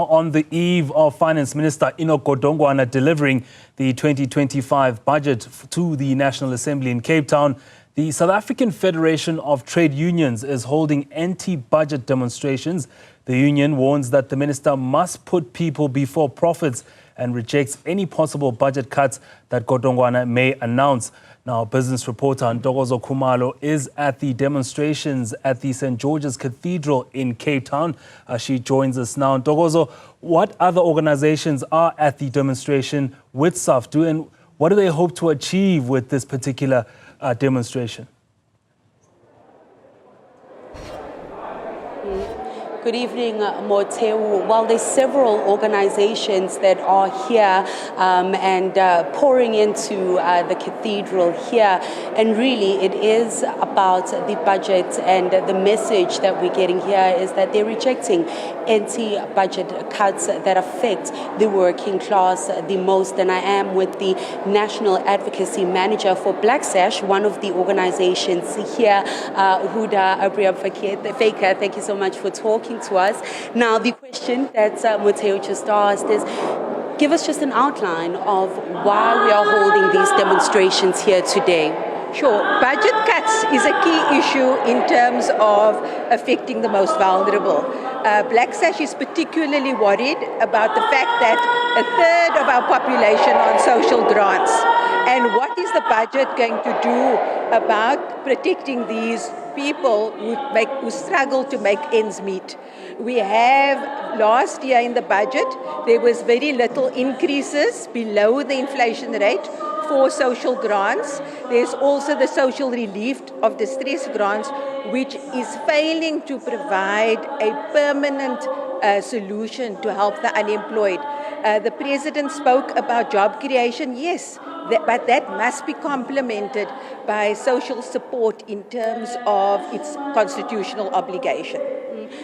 now on the eve of Finance Minister Enoch Godongwana delivering the 2025 budget to the National Assembly in Cape Town. The South African Federation of Trade Unions is holding anti-budget demonstrations. The union warns that the minister must put people before profits and rejects any possible budget cuts that Godongwana may announce. Now, business reporter Ntokozo Khumalo is at the demonstrations at the St. George's Cathedral in Cape Town. She joins us now. Ntokozo, what other organizations are at the demonstration with Saftu, and what do they hope to achieve with this particular demonstration? Good evening, Moteu. Well, there's several organizations that are here and pouring into the cathedral here. And really, it is about the budget, and the message that we're getting here is that they're rejecting anti-budget cuts that affect the working class the most. And I am with the National Advocacy Manager for Black Sash, one of the organizations here, Huda Faker. Thank you so much for talking to us. Now, the question that Moteu just asked is, give us just an outline of why we are holding these demonstrations here today. Sure. Budget cuts is a key issue in terms of affecting the most vulnerable. Black Sash is particularly worried about the fact that a third of our population are on social grants. And what is the budget going to do about protecting these people who struggle to make ends meet? We have, last year in the budget, there was very little increases below the inflation rate for social grants. There's also the social relief of distress grants, which is failing to provide a permanent solution to help the unemployed. The President spoke about job creation, yes, but that must be complemented by social support in terms of its constitutional obligation.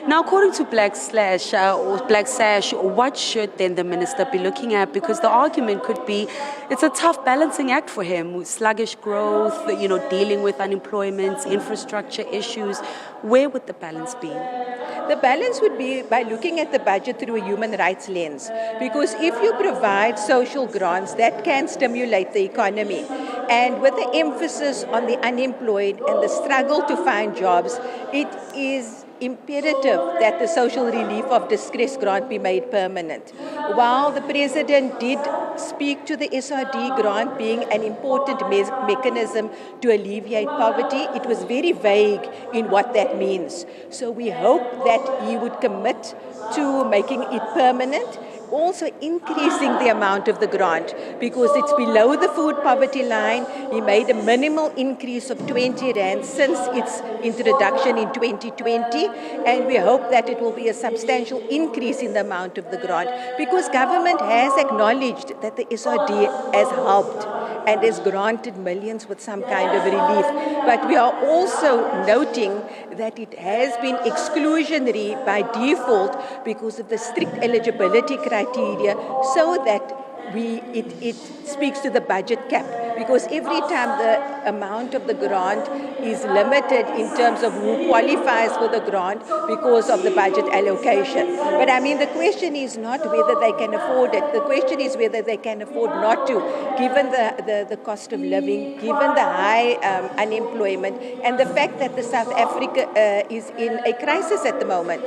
Now, according to Black Sash, what should then the minister be looking at? Because the argument could be it's a tough balancing act for him, sluggish growth, dealing with unemployment, infrastructure issues. Where would the balance be? The balance would be by looking at the budget through a human rights lens. Because if you provide social grants, that can stimulate the economy. And with the emphasis on the unemployed and the struggle to find jobs, it is imperative that the social relief of distress grant be made permanent. While the President did speak to the SRD grant being an important mechanism to alleviate poverty, it was very vague in what that means. So we hope that he would commit to making it permanent, also increasing the amount of the grant because it's below the food poverty line. He made a minimal increase of 20 rand since its introduction in 2020, and we hope that it will be a substantial increase in the amount of the grant because government has acknowledged that the SRD has helped and has granted millions with some kind of relief. But we are also noting that it has been exclusionary by default because of the strict eligibility criteria, so that it speaks to the budget cap, because every time the amount of the grant is limited in terms of who qualifies for the grant because of the budget allocation. But I mean, the question is not whether they can afford it. The question is whether they can afford not to, given the cost of living, given the high unemployment, and the fact that the South Africa is in a crisis at the moment.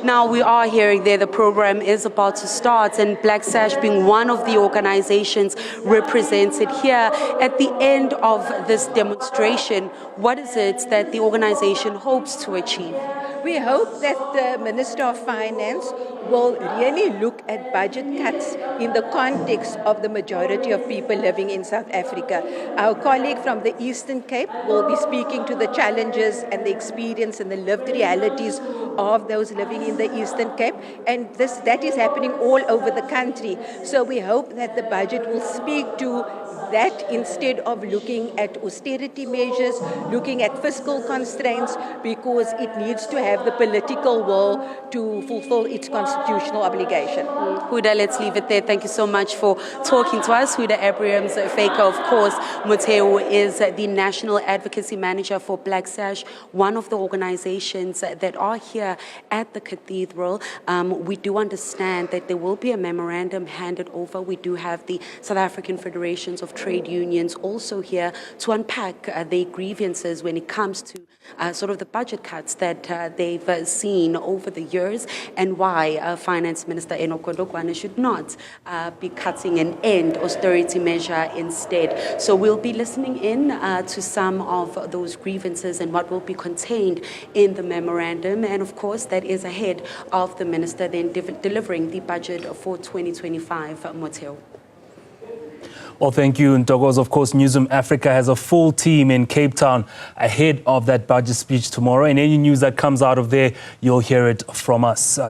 Now, we are hearing there the program is about to start, and Black Sash being one of the organizations represented here. At the end of this demonstration, what is it that the organization hopes to achieve? We hope that the Minister of Finance will really look at budget cuts in the context of the majority of people living in South Africa. Our colleague from the Eastern Cape will be speaking to the challenges and the experience and the lived realities of those living in the Eastern Cape, and that is happening all over the country. So we hope that the budget will speak to that instead of looking at austerity measures, looking at fiscal constraints, because it needs to have the political will to fulfill its constitutional obligation. Huda, let's leave it there. Thank you so much for talking to us. Huda Abrahams Faker, of course. Moteu is the National Advocacy Manager for Black Sash, one of the organizations that are here here at the Cathedral. We do understand that there will be a memorandum handed over. We do have the South African Federations of Trade Unions also here to unpack their grievances when it comes to sort of the budget cuts that they've seen over the years, and why Finance Minister Enoch should not be cutting an end austerity measure instead. So we'll be listening in to some of those grievances and what will be contained in the memorandum, and of course that is ahead of the minister then delivering the budget for 2025. Moteo. Well, thank you, Ntokozo. Of course, Newzroom Afrika has a full team in Cape Town ahead of that budget speech tomorrow, and any news that comes out of there, you'll hear it from us.